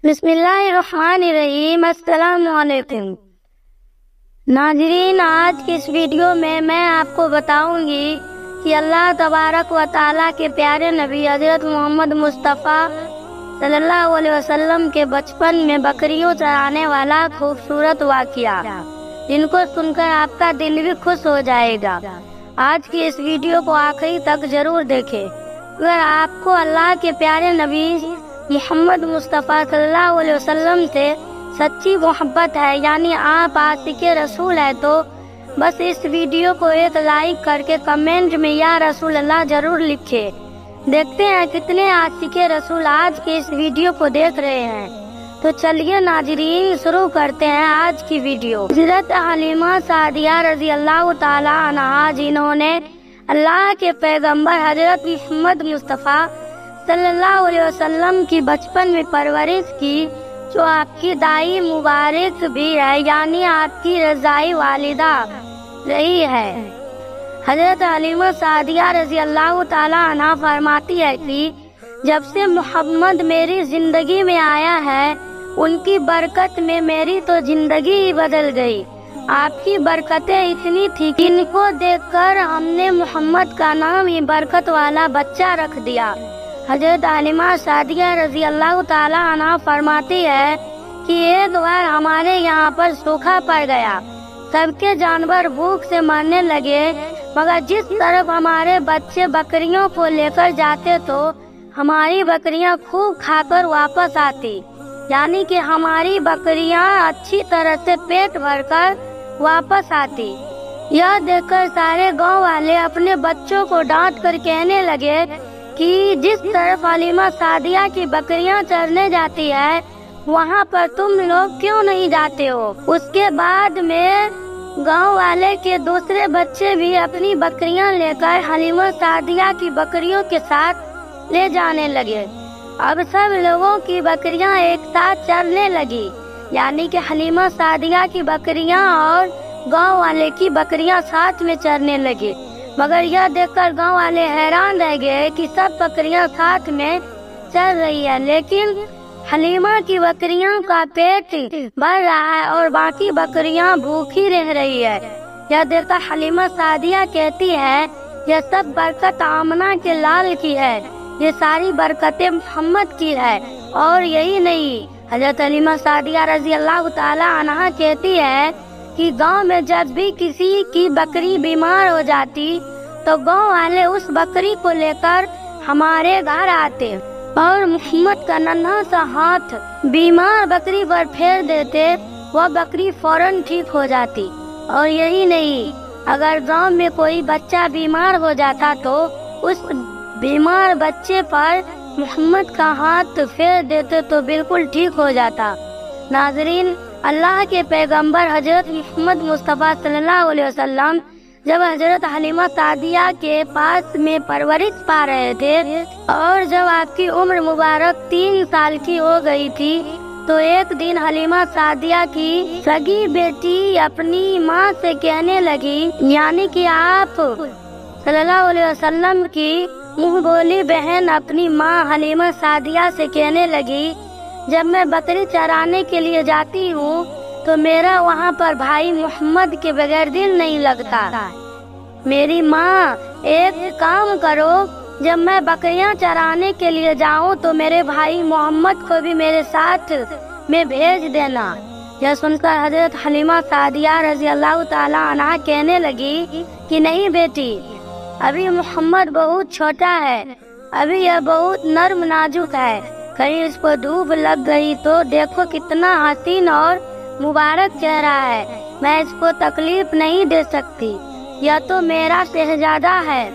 بسم اللہ الرحمن الرحیم۔ السلام علیکم ناظرین، آج کی اس ویڈیو میں آپ کو بتاؤں گی کہ اللہ تبارک و تعالیٰ کے پیارے نبی حضرت محمد مصطفیٰ صلی اللہ علیہ وسلم کے بچپن میں بکریوں چرانے والا خوبصورت واقعہ، جن کو سن کر آپ کا دل بھی خوش ہو جائے گا۔ آج کی اس ویڈیو کو آخری تک ضرور دیکھیں۔ اگر آپ کو اللہ کے پیارے نبی محمد مصطفیٰ صلی اللہ علیہ وسلم سے سچی محبت ہے، یعنی آپ عاشق رسول ہے، تو بس اس ویڈیو کو ایک لائک کر کے کمنٹ میں یا رسول اللہ ضرور لکھے۔ دیکھتے ہیں کتنے عاشق رسول آج کے اس ویڈیو کو دیکھ رہے ہیں۔ تو چلیے ناظرین، شروع کرتے ہیں آج کی ویڈیو۔ حضرت حلیمہ سعدیہ رضی اللہ تعالی عنہا، جنہوں نے اللہ کے پیغمبر حضرت محمد مصطفیٰ صلی اللہ علیہ وسلم کی بچپن میں پرورش کی، جو آپ کی دائی مبارک بھی ہے، یعنی آپ کی رضائی والدہ رہی ہے۔ حضرت حلیمہ سعدیہ رضی اللہ تعالی عنہ فرماتی ہے کہ جب سے محمد میری زندگی میں آیا ہے، ان کی برکت میں میری تو زندگی ہی بدل گئی۔ آپ کی برکتیں اتنی تھی کہ ان کو دیکھ کر ہم نے محمد کا نام ہی برکت والا بچہ رکھ دیا۔ حضرت حلیمہ سعدیہ رضی اللہ تعالی عنہ فرماتی ہے کہ ایک بار ہمارے یہاں پر سوکھا پڑ گیا، سب کے جانور بھوک سے مرنے لگے، مگر جس طرف ہمارے بچے بکریوں کو لے کر جاتے تو ہماری بکریاں خوب کھا کر واپس آتی، یعنی کہ ہماری بکریاں اچھی طرح سے پیٹ بھر کر واپس آتی۔ یہ دیکھ کر سارے گاؤں والے اپنے بچوں کو ڈانٹ کر کہنے لگے کہ جس طرف حلیمہ سعدیہ کی بکریاں چرنے جاتی ہے، وہاں پر تم لوگ کیوں نہیں جاتے ہو؟ اس کے بعد میں گاؤں والے کے دوسرے بچے بھی اپنی بکریاں لے کر حلیمہ سعدیہ کی بکریوں کے ساتھ لے جانے لگے۔ اب سب لوگوں کی بکریاں ایک ساتھ چرنے لگی، یعنی کہ حلیمہ سعدیہ کی بکریاں اور گاؤں والے کی بکریاں ساتھ میں چرنے لگے۔ مگر یہ دیکھ کر گاؤں والے حیران رہ گئے کہ سب بکریاں ساتھ میں چل رہی ہیں، لیکن حلیمہ کی بکریاں کا پیٹ بھر رہا ہے اور باقی بکریاں بھوکی رہ رہی ہے۔ یہ دیکھ کر حلیمہ سعدیہ کہتی ہے، یہ سب برکت آمنہ کے لال کی ہے، یہ ساری برکتیں محمد کی ہے۔ اور یہی نہیں، حضرت حلیمہ سعدیہ رضی اللہ تعالی عنہا کہتی ہے کہ گاؤں میں جب بھی کسی کی بکری بیمار ہو جاتی تو گاؤں والے اس بکری کو لے کر ہمارے گھر آتے اور محمد کا ننھا سا ہاتھ بیمار بکری پر پھیر دیتے، وہ بکری فوراً ٹھیک ہو جاتی۔ اور یہی نہیں، اگر گاؤں میں کوئی بچہ بیمار ہو جاتا تو اس بیمار بچے پر محمد کا ہاتھ پھیر دیتے تو بالکل ٹھیک ہو جاتا۔ ناظرین، اللہ کے پیغمبر حضرت محمد مصطفیٰ صلی اللہ علیہ وسلم جب حضرت حلیمہ سعدیہ کے پاس میں پرورش پا رہے تھے اور جب آپ کی عمر مبارک 3 سال کی ہو گئی تھی، تو ایک دن حلیمہ سعدیہ کی سگی بیٹی اپنی ماں سے کہنے لگی، یعنی کہ آپ صلی اللہ علیہ وسلم کی منہ بولی بہن اپنی ماں حلیمہ سعدیہ سے کہنے لگی، جب میں بکری چرانے کے لیے جاتی ہوں تو میرا وہاں پر بھائی محمد کے بغیر دل نہیں لگتا۔ میری ماں، ایک کام کرو، جب میں بکریاں چرانے کے لیے جاؤں تو میرے بھائی محمد کو بھی میرے ساتھ میں بھیج دینا۔ یہ سن کر حضرت حلیمہ سعدیہ رضی اللہ تعالی عنہا کہنے لگی کہ نہیں بیٹی، ابھی محمد بہت چھوٹا ہے، ابھی یہ بہت نرم نازک ہے، کہیں اس کو دھوپ لگ گئی تو دیکھو کتنا حسین اور مبارک چہرہ ہے، میں اس کو تکلیف نہیں دے سکتی، یہ تو میرا شہزادہ ہے۔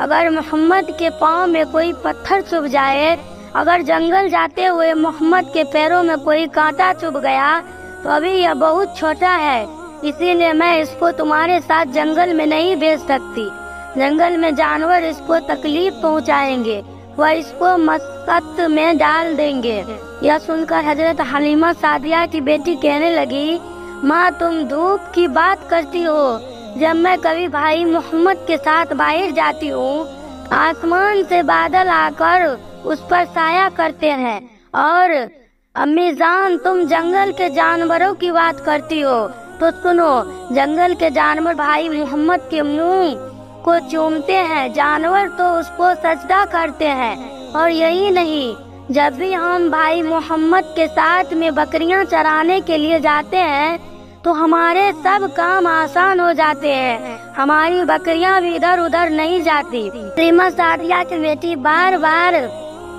اگر محمد کے پاؤں میں کوئی پتھر چبھ جائے، اگر جنگل جاتے ہوئے محمد کے پیروں میں کوئی کانٹا چبھ گیا تو ابھی یہ بہت چھوٹا ہے، اسی لیے میں اس کو تمہارے ساتھ جنگل میں نہیں بھیج سکتی، جنگل میں جانور اس کو تکلیف پہنچائیں گے، وہ اس کو مسقط میں ڈال دیں گے۔ یہ سن کر حضرت حلیمہ سعدیہ کی بیٹی کہنے لگی، ماں تم دھوپ کی بات کرتی ہو، جب میں کبھی بھائی محمد کے ساتھ باہر جاتی ہوں، آسمان سے بادل آ کر اس پر سایہ کرتے ہیں اور अम्मी जान, तुम जंगल के जानवरों की बात करती हो तो सुनो, जंगल के जानवर भाई मोहम्मद के मुंह को चूमते हैं, जानवर तो उसको सजदा करते हैं। और यही नहीं, जब भी हम भाई मोहम्मद के साथ में बकरियां चराने के लिए जाते हैं तो हमारे सब काम आसान हो जाते हैं, हमारी बकरियां भी इधर उधर नहीं जाती। हलीमा सादिया की बेटी बार बार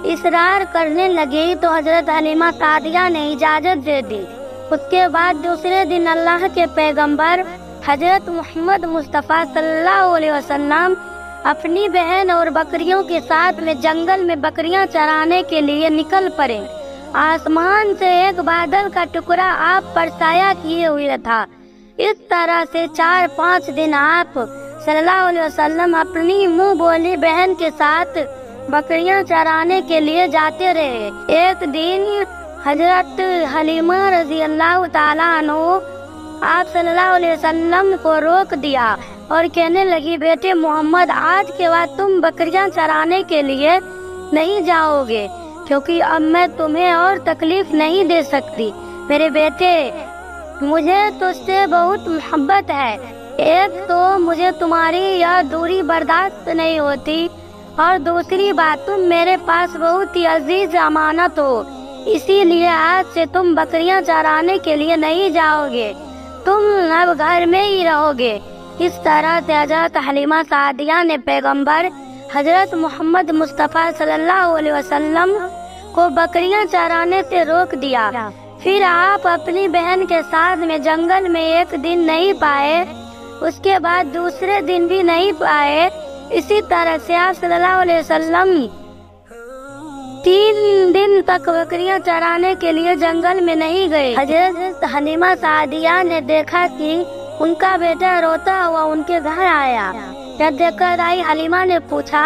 इसरार करने लगी तो हजरत हलीमा सादिया ने इजाजत दे दी। उसके बाद दूसरे दिन अल्लाह के पैगंबर हजरत मोहम्मद मुस्तफ़ा सल्लल्लाहु अलैहि वसल्लम अपनी बहन और बकरियों के साथ में जंगल में बकरियां चराने के लिए निकल पड़े। आसमान से एक बादल का टुकड़ा आप पर साया किए हुए था। इस तरह से 4-5 दिन आप सल्लल्लाहु अलैहि वसल्लम अपनी मुंह बोली बहन के साथ बकरियां चराने के लिए जाते रहे। एक दिन हजरत हलीमा रजी अल्लाह ताला अन्हु आप सल्लल्लाहु अलैहि वसल्लम को रोक दिया और कहने लगी, बेटे मोहम्मद, आज के बाद तुम बकरियां चराने के लिए नहीं जाओगे, क्योंकि अब मैं तुम्हें और तकलीफ नहीं दे सकती। मेरे बेटे, मुझे तुझसे बहुत मोहब्बत है। एक तो मुझे तुम्हारी यह दूरी बर्दाश्त नहीं होती और दूसरी बात, तुम मेरे पास बहुत ही अजीज अमानत हो, इसीलिए आज से तुम बकरियां चराने के लिए नहीं जाओगे, तुम अब घर में ही रहोगे। इस तरह से हजरत हलीमा सादिया ने पैगंबर हजरत मोहम्मद मुस्तफ़ा सल्लल्लाहु अलैहि वसल्लम को बकरियां चराने से रोक दिया। फिर आप अपनी बहन के साथ में जंगल में एक दिन नहीं पाए, उसके बाद दूसरे दिन भी नहीं पाए। इसी तरह से आप सल्लल्लाहु अलैहि वसल्लम 3 दिन तक बकरियां चराने के लिए जंगल में नहीं गए। हजरत हलीमा सादिया ने देखा कि उनका बेटा रोता हुआ उनके घर आया। यह देखकर आई हलीमा ने पूछा,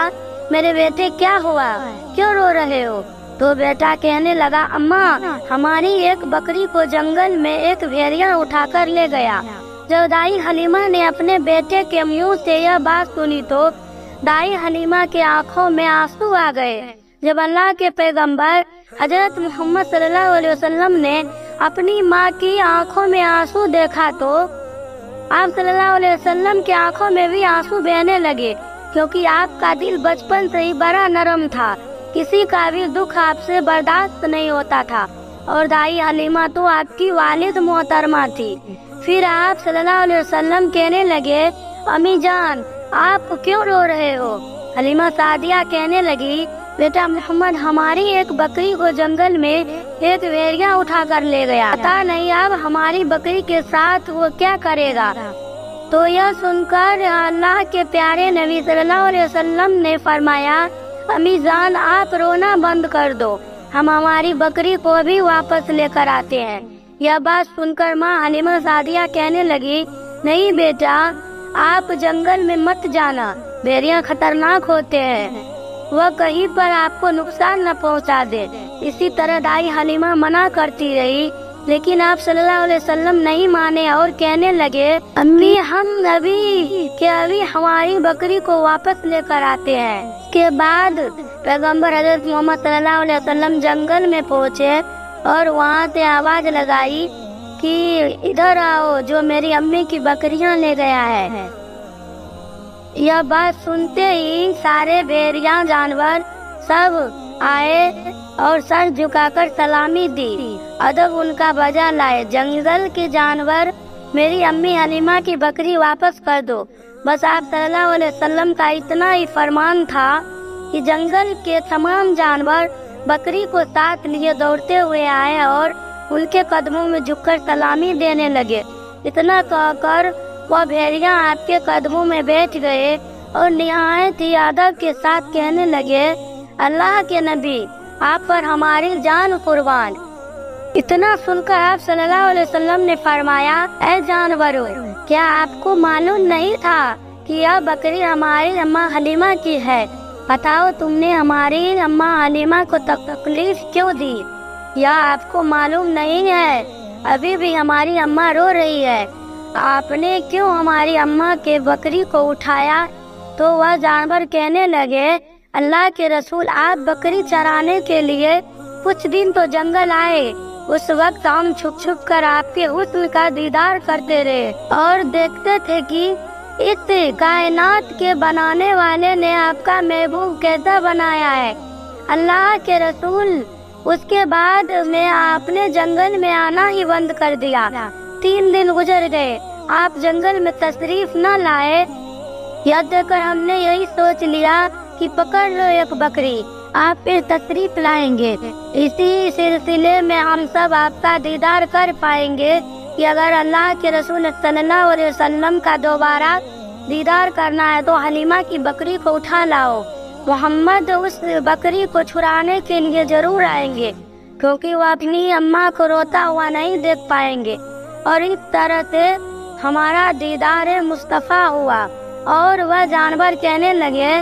मेरे बेटे क्या हुआ, क्यों रो रहे हो? तो बेटा कहने लगा, अम्मा, हमारी एक बकरी को जंगल में एक भेड़िया उठाकर ले गया। जब दाई हलीमा ने अपने बेटे के मुंह से यह बात सुनी तो दाई हलीमा के आंखों में आंसू आ गए। जब अल्लाह के पैगंबर हजरत मोहम्मद सल्लल्लाहु अलैहि वसल्लम ने अपनी माँ की आंखों में आंसू देखा तो आप सल्लल्लाहु अलैहि वसल्लम के आंखों में भी आंसू बहने लगे, क्योंकि आपका दिल बचपन से ही बड़ा नरम था, किसी का भी दुख आपसे बर्दाश्त नहीं होता था। और दाई हलीमा तो आपकी वालिद मोहतरमा थी। फिर आप सल्लल्लाहु अलैहि वसल्लम कहने लगे, अम्मी जान, आप क्यों रो रहे हो? हलीमा सादिया कहने लगी, बेटा मोहम्मद हमारी एक बकरी को जंगल में एक भेड़िया उठा कर ले गया, पता नहीं अब हमारी बकरी के साथ वो क्या करेगा। तो यह सुनकर अल्लाह के प्यारे नबी सल्लल्लाहु अलैहि वसल्लम ने फरमाया, अम्मी जान आप रोना बंद कर दो, हम हमारी बकरी को भी वापस लेकर आते हैं। यह बात सुनकर माँ हलीमा सादिया कहने लगी, नहीं बेटा, आप जंगल में मत जाना, भेड़िया खतरनाक होते हैं, वह कहीं पर आपको नुकसान न पहुंचा दे। इसी तरह दाई हलीमा मना करती रही, लेकिन आप सल्लल्लाहु अलैहि वसल्लम नहीं माने और कहने लगे, अम्मी हम नबी के अभी हमारी बकरी को वापस लेकर आते हैं। के बाद पैगंबर हजरत मोहम्मद सल्लल्लाहु अलैहि वसल्लम जंगल में पहुँचे और वहाँ से आवाज लगाई कि इधर आओ, जो मेरी अम्मी की बकरियां ले गया है। यह बात सुनते ही सारे भेड़िया जानवर सब आए और सर झुकाकर सलामी दी, अदब उनका बजा लाए। जंगल के जानवर, मेरी अम्मी हलीमा की बकरी वापस कर दो। बस आप सल्लल्लाहु अलैहि वसल्लम का इतना ही फरमान था कि जंगल के तमाम जानवर बकरी को साथ लिए दौड़ते हुए आए और उनके कदमों में झुककर सलामी देने लगे। इतना कहकर वह भेड़िया आपके कदमों में बैठ गए और निहायत ही अदब के साथ कहने लगे, अल्लाह के नबी, आप पर हमारी जान कुर्बान। इतना सुनकर आप सल्लल्लाहु अलैहि वसल्लम ने फरमाया, ऐ जानवरों, क्या आपको मालूम नहीं था कि यह बकरी हमारी अम्मा हलीमा की है? बताओ, तुमने हमारी अम्मा हलीमा को तकलीफ क्यों दी? यह आपको मालूम नहीं है? अभी भी हमारी अम्मा रो रही है, आपने क्यों हमारी अम्मा के बकरी को उठाया? तो वह जानवर कहने लगे, अल्लाह के रसूल, आप बकरी चराने के लिए कुछ दिन तो जंगल आए, उस वक्त हम छुप छुप कर आपके हुस्न का दीदार करते रहे और देखते थे कि इस कायनात के बनाने वाले ने आपका महबूब कैसा बनाया है। अल्लाह के रसूल, उसके बाद में आपने जंगल में आना ही बंद कर दिया। 3 दिन गुजर गए, आप जंगल में तशरीफ न लाए। यह देखकर हमने यही सोच लिया कि पकड़ लो एक बकरी, आप फिर तशरीफ लाएंगे। इसी सिलसिले में हम सब आपका दीदार कर पाएंगे कि अगर अल्लाह के रसूल सल्लल्लाहु अलैहि वसल्लम का दोबारा दीदार करना है तो हलीमा की बकरी को उठा लाओ। मोहम्मद उस बकरी को छुड़ाने के लिए जरूर आएंगे, क्योंकि वो अपनी अम्मा को रोता हुआ नहीं देख पाएंगे। और इस तरह से हमारा दीदार मुस्तफ़ा हुआ और वह जानवर कहने लगे,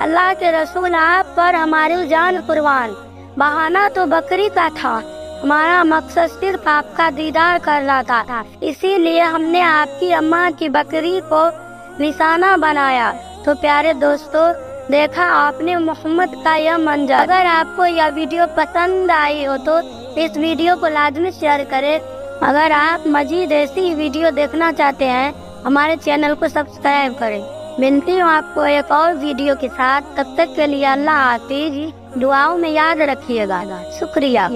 अल्लाह के रसूल, आप पर हमारी जान कुर्बान। बहाना तो बकरी का था, हमारा मकसद सिर्फ आपका दीदार करना था, इसीलिए हमने आपकी अम्मा की बकरी को निशाना बनाया। तो प्यारे दोस्तों, देखा आपने मोहम्मद का यह मंजर। अगर आपको यह वीडियो पसंद आई हो तो इस वीडियो को लाजमी शेयर करें। अगर आप मजीद ऐसी वीडियो देखना चाहते हैं, हमारे चैनल को सब्सक्राइब करें। मिलती हूँ आपको एक और वीडियो के साथ, तब तक के लिए अल्लाह हाफिज। दुआओं में याद रखिएगा। शुक्रिया।